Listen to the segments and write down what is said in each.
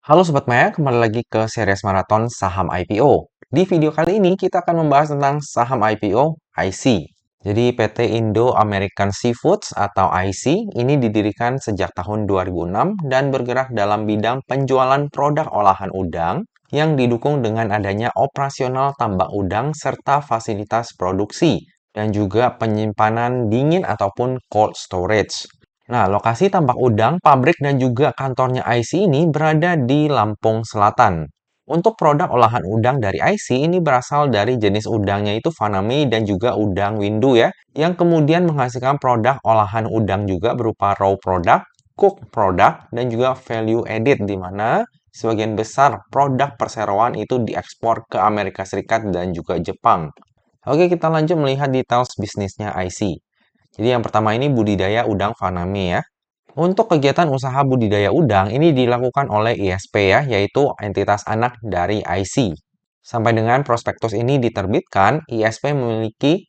Halo Sobat Maya, kembali lagi ke series maraton saham IPO. Di video kali ini kita akan membahas tentang saham IPO IC. Jadi PT Indo American Seafoods atau IC ini didirikan sejak tahun 2006 dan bergerak dalam bidang penjualan produk olahan udang yang didukung dengan adanya operasional tambak udang serta fasilitas produksi dan juga penyimpanan dingin ataupun cold storage. Nah, lokasi tambak udang, pabrik, dan juga kantornya IC ini berada di Lampung Selatan. Untuk produk olahan udang dari IC ini berasal dari jenis udangnya itu Faname dan juga udang windu ya, yang kemudian menghasilkan produk olahan udang juga berupa raw product, cook product, dan juga value added di mana sebagian besar produk perseroan itu diekspor ke Amerika Serikat dan juga Jepang. Oke, kita lanjut melihat details bisnisnya IC. Jadi yang pertama ini budidaya udang Faname ya. Untuk kegiatan usaha budidaya udang ini dilakukan oleh ISP ya, yaitu entitas anak dari IC. Sampai dengan prospektus ini diterbitkan, ISP memiliki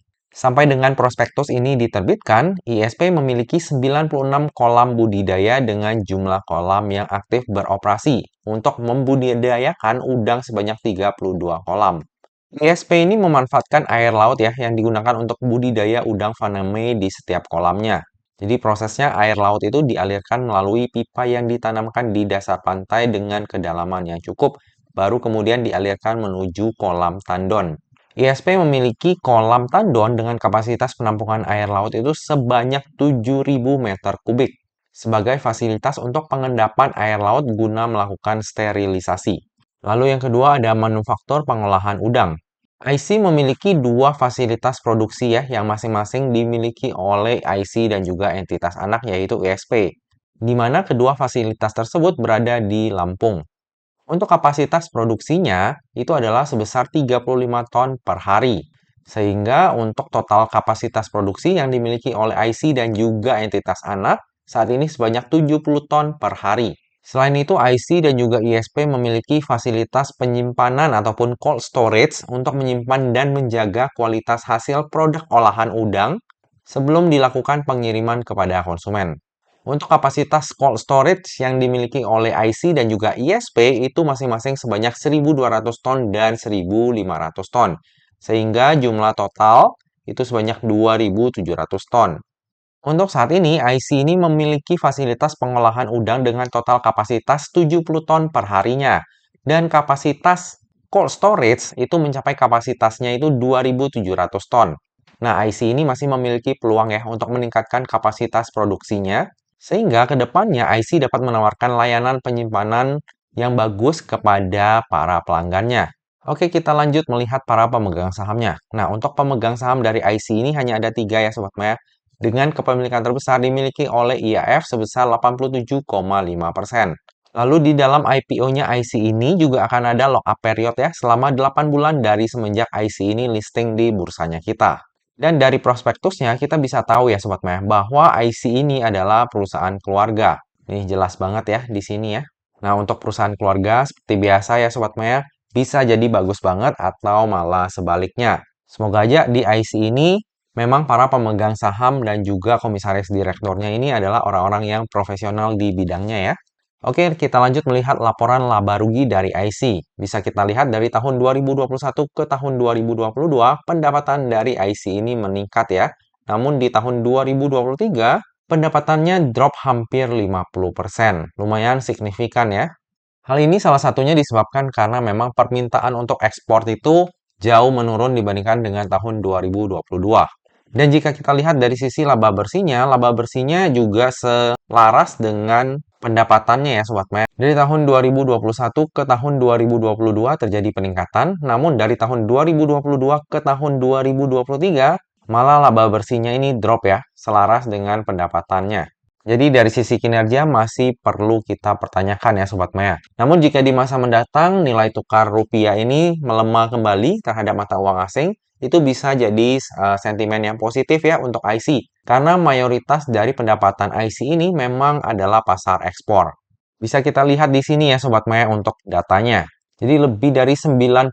96 kolam budidaya dengan jumlah kolam yang aktif beroperasi untuk membudidayakan udang sebanyak 32 kolam. ISP ini memanfaatkan air laut ya yang digunakan untuk budidaya udang Faname di setiap kolamnya. Jadi prosesnya air laut itu dialirkan melalui pipa yang ditanamkan di dasar pantai dengan kedalaman yang cukup, baru kemudian dialirkan menuju kolam tandon. ISP memiliki kolam tandon dengan kapasitas penampungan air laut itu sebanyak 7.000 meter kubik sebagai fasilitas untuk pengendapan air laut guna melakukan sterilisasi. Lalu yang kedua ada manufaktur pengolahan udang. IC memiliki dua fasilitas produksi ya yang masing-masing dimiliki oleh IC dan juga entitas anak yaitu ISP, di mana kedua fasilitas tersebut berada di Lampung. Untuk kapasitas produksinya itu adalah sebesar 35 ton per hari. Sehingga untuk total kapasitas produksi yang dimiliki oleh IC dan juga entitas anak saat ini sebanyak 70 ton per hari. Selain itu, IC dan juga ISP memiliki fasilitas penyimpanan ataupun cold storage untuk menyimpan dan menjaga kualitas hasil produk olahan udang sebelum dilakukan pengiriman kepada konsumen. Untuk kapasitas cold storage yang dimiliki oleh IC dan juga ISP itu masing-masing sebanyak 1.200 ton dan 1.500 ton. Sehingga jumlah total itu sebanyak 2.700 ton. Untuk saat ini, IC ini memiliki fasilitas pengolahan udang dengan total kapasitas 70 ton per harinya. Dan kapasitas cold storage itu mencapai kapasitasnya itu 2.700 ton. Nah, IC ini masih memiliki peluang ya untuk meningkatkan kapasitas produksinya, sehingga ke depannya IC dapat menawarkan layanan penyimpanan yang bagus kepada para pelanggannya. Oke, kita lanjut melihat para pemegang sahamnya. Nah, untuk pemegang saham dari IC ini hanya ada 3 ya Sobat Maya dengan kepemilikan terbesar dimiliki oleh IAF sebesar 87,5%. Lalu di dalam IPO-nya IC ini juga akan ada lock-up period ya selama 8 bulan dari semenjak IC ini listing di bursanya kita. Dan dari prospektusnya kita bisa tahu ya Sobat Maya bahwa IC ini adalah perusahaan keluarga. Ini jelas banget ya di sini ya. Nah, untuk perusahaan keluarga seperti biasa ya Sobat Maya, bisa jadi bagus banget atau malah sebaliknya. Semoga aja di IC ini memang para pemegang saham dan juga komisaris direkturnya ini adalah orang-orang yang profesional di bidangnya ya. Oke, kita lanjut melihat laporan laba rugi dari IC. Bisa kita lihat dari tahun 2021 ke tahun 2022, pendapatan dari IC ini meningkat ya. Namun di tahun 2023, pendapatannya drop hampir 50%. Lumayan signifikan ya. Hal ini salah satunya disebabkan karena memang permintaan untuk ekspor itu jauh menurun dibandingkan dengan tahun 2022. Dan jika kita lihat dari sisi laba bersihnya juga selaras dengan pendapatannya ya Sobat Maya. Dari tahun 2021 ke tahun 2022 terjadi peningkatan, namun dari tahun 2022 ke tahun 2023 malah laba bersihnya ini drop ya, selaras dengan pendapatannya. Jadi dari sisi kinerja masih perlu kita pertanyakan ya Sobat Maya. Namun jika di masa mendatang nilai tukar rupiah ini melemah kembali terhadap mata uang asing, itu bisa jadi sentimen yang positif ya untuk IC. Karena mayoritas dari pendapatan IC ini memang adalah pasar ekspor. Bisa kita lihat di sini ya Sobat Maya untuk datanya. Jadi lebih dari 90%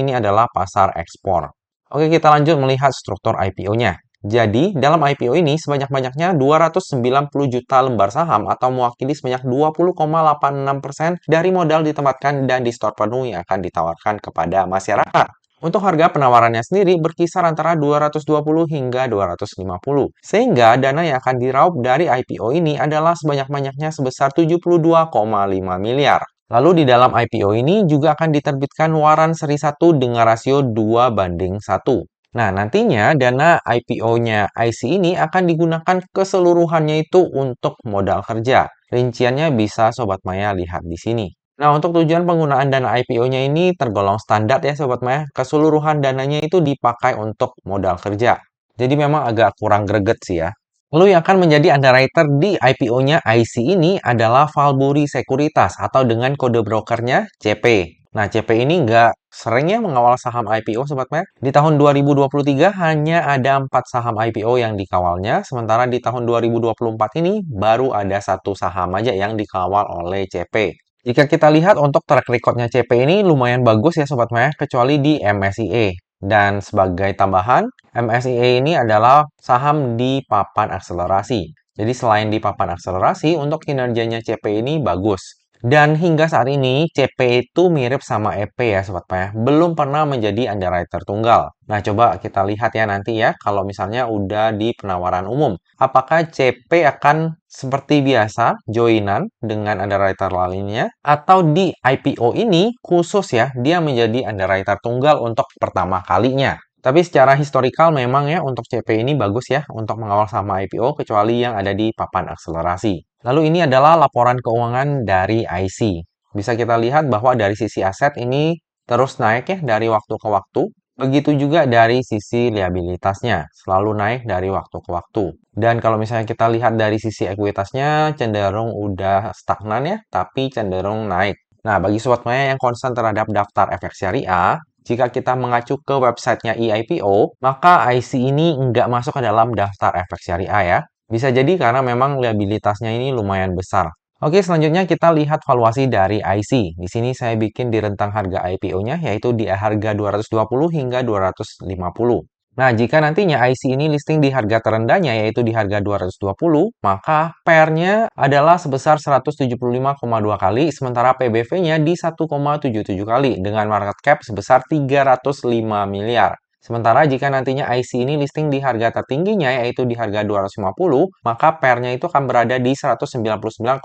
ini adalah pasar ekspor. Oke, kita lanjut melihat struktur IPO-nya. Jadi, dalam IPO ini sebanyak-banyaknya 290 juta lembar saham atau mewakili sebanyak 20,86% dari modal ditempatkan dan di store penuh yang akan ditawarkan kepada masyarakat. Untuk harga penawarannya sendiri berkisar antara 220 hingga 250. Sehingga dana yang akan diraup dari IPO ini adalah sebanyak-banyaknya sebesar 72,5 miliar. Lalu di dalam IPO ini juga akan diterbitkan waran seri 1 dengan rasio 2:1. Nah, nantinya dana IPO-nya IC ini akan digunakan keseluruhannya itu untuk modal kerja. Rinciannya bisa Sobat Maya lihat di sini. Nah, untuk tujuan penggunaan dana IPO-nya ini tergolong standar ya Sobat Maya. Keseluruhan dananya itu dipakai untuk modal kerja. Jadi memang agak kurang greget sih ya. Lalu yang akan menjadi underwriter di IPO-nya IC ini adalah Valbury Sekuritas atau dengan kode brokernya CP. Nah, CP ini nggak seringnya mengawal saham IPO, Sobat Mac. Di tahun 2023 hanya ada 4 saham IPO yang dikawalnya, sementara di tahun 2024 ini baru ada satu saham aja yang dikawal oleh CP. Jika kita lihat untuk track recordnya CP ini lumayan bagus ya Sobat Mac, kecuali di MSCI. Dan sebagai tambahan, MSCI ini adalah saham di papan akselerasi. Jadi selain di papan akselerasi, untuk kinerjanya CP ini bagus. Dan hingga saat ini, CP itu mirip sama EP ya Sobat Paya. Belum pernah menjadi underwriter tunggal. Nah, coba kita lihat ya nanti ya, kalau misalnya udah di penawaran umum. Apakah CP akan seperti biasa, joinan dengan underwriter lainnya? Atau di IPO ini, khusus ya, dia menjadi underwriter tunggal untuk pertama kalinya. Tapi secara historikal memang ya untuk CP ini bagus ya untuk mengawal sama IPO kecuali yang ada di papan akselerasi. Lalu ini adalah laporan keuangan dari IC. Bisa kita lihat bahwa dari sisi aset ini terus naik ya dari waktu ke waktu. Begitu juga dari sisi liabilitasnya, selalu naik dari waktu ke waktu. Dan kalau misalnya kita lihat dari sisi ekuitasnya cenderung udah stagnan ya, tapi cenderung naik. Nah, bagi sobat maya yang concern terhadap daftar efek syariah, jika kita mengacu ke websitenya eIPO, maka IC ini nggak masuk ke dalam daftar efek syariah ya. Bisa jadi karena memang liabilitasnya ini lumayan besar. Oke, selanjutnya kita lihat valuasi dari IC. Di sini saya bikin di rentang harga IPO-nya, yaitu di harga 220 hingga 250. Nah, jika nantinya IC ini listing di harga terendahnya, yaitu di harga 220, maka PER-nya adalah sebesar 175,2 kali, sementara PBV-nya di 1,77 kali, dengan market cap sebesar 305 miliar. Sementara jika nantinya IC ini listing di harga tertingginya yaitu di harga 250, maka PER-nya itu akan berada di 199,09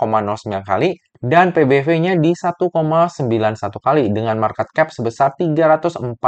kali dan PBV-nya di 1,91 kali dengan market cap sebesar 347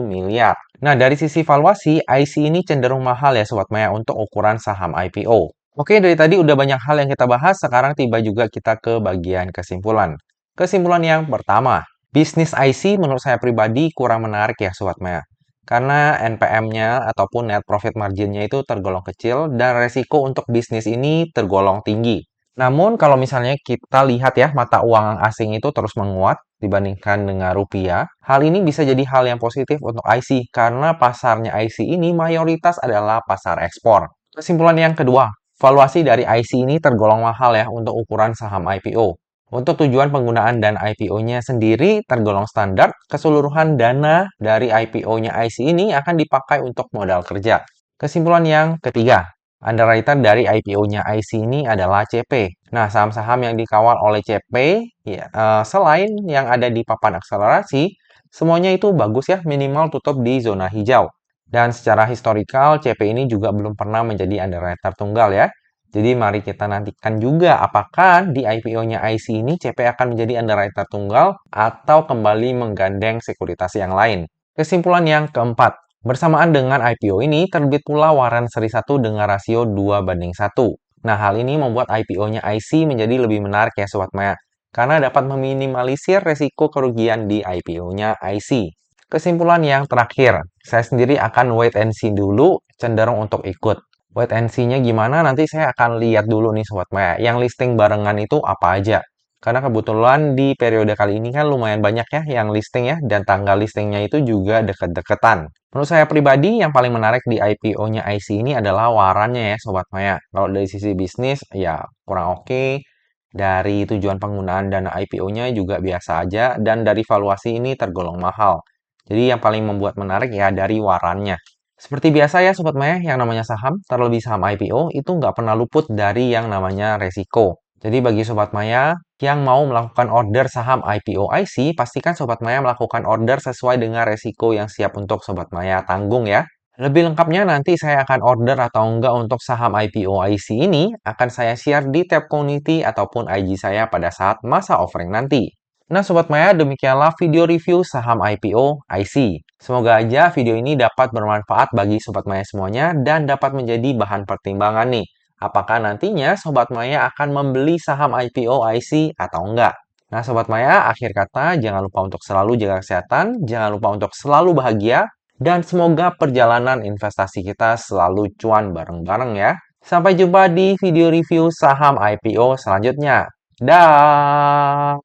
miliar. Nah, dari sisi valuasi, IC ini cenderung mahal ya Sobat Maya untuk ukuran saham IPO. Oke, dari tadi udah banyak hal yang kita bahas, sekarang tiba juga kita ke bagian kesimpulan. Kesimpulan yang pertama, bisnis IC menurut saya pribadi kurang menarik ya Sobat Maya. Karena NPM-nya ataupun net profit margin-nya itu tergolong kecil dan resiko untuk bisnis ini tergolong tinggi. Namun kalau misalnya kita lihat ya mata uang asing itu terus menguat dibandingkan dengan rupiah, hal ini bisa jadi hal yang positif untuk IC karena pasarnya IC ini mayoritas adalah pasar ekspor. Kesimpulan yang kedua, valuasi dari IC ini tergolong mahal ya untuk ukuran saham IPO. Untuk tujuan penggunaan dana IPO-nya sendiri tergolong standar, keseluruhan dana dari IPO-nya IC ini akan dipakai untuk modal kerja. Kesimpulan yang ketiga, underwriter dari IPO-nya IC ini adalah CP. Nah, saham-saham yang dikawal oleh CP, ya, selain yang ada di papan akselerasi, semuanya itu bagus ya, minimal tutup di zona hijau. Dan secara historikal, CP ini juga belum pernah menjadi underwriter tunggal ya. Jadi mari kita nantikan juga apakah di IPO-nya IC ini CP akan menjadi underwriter tunggal atau kembali menggandeng sekuritas yang lain. Kesimpulan yang keempat, bersamaan dengan IPO ini terbit pula waran seri 1 dengan rasio 2:1. Nah, hal ini membuat IPO-nya IC menjadi lebih menarik ya Sobat Maya, karena dapat meminimalisir resiko kerugian di IPO-nya IC. Kesimpulan yang terakhir, saya sendiri akan wait and see dulu, cenderung untuk ikut. Wait and see-nya gimana nanti saya akan lihat dulu nih Sobat Maya. Yang listing barengan itu apa aja. Karena kebetulan di periode kali ini kan lumayan banyak ya yang listing ya. Dan tanggal listingnya itu juga deket-deketan. Menurut saya pribadi yang paling menarik di IPO-nya IC ini adalah warannya ya Sobat Maya. Kalau dari sisi bisnis ya kurang oke. Dari tujuan penggunaan dana IPO-nya juga biasa aja. Dan dari valuasi ini tergolong mahal. Jadi yang paling membuat menarik ya dari warannya. Seperti biasa ya Sobat Maya, yang namanya saham, terlebih saham IPO, itu nggak pernah luput dari yang namanya resiko. Jadi bagi Sobat Maya yang mau melakukan order saham IPO IC, pastikan Sobat Maya melakukan order sesuai dengan resiko yang siap untuk Sobat Maya tanggung ya. Lebih lengkapnya nanti saya akan order atau enggak untuk saham IPO IC ini akan saya share di tab community ataupun IG saya pada saat masa offering nanti. Nah Sobat Maya, demikianlah video review saham IPO IC. Semoga aja video ini dapat bermanfaat bagi Sobat Maya semuanya dan dapat menjadi bahan pertimbangan nih. Apakah nantinya Sobat Maya akan membeli saham IPO IC atau enggak? Nah Sobat Maya, akhir kata jangan lupa untuk selalu jaga kesehatan, jangan lupa untuk selalu bahagia, dan semoga perjalanan investasi kita selalu cuan bareng-bareng ya. Sampai jumpa di video review saham IPO selanjutnya. Dah.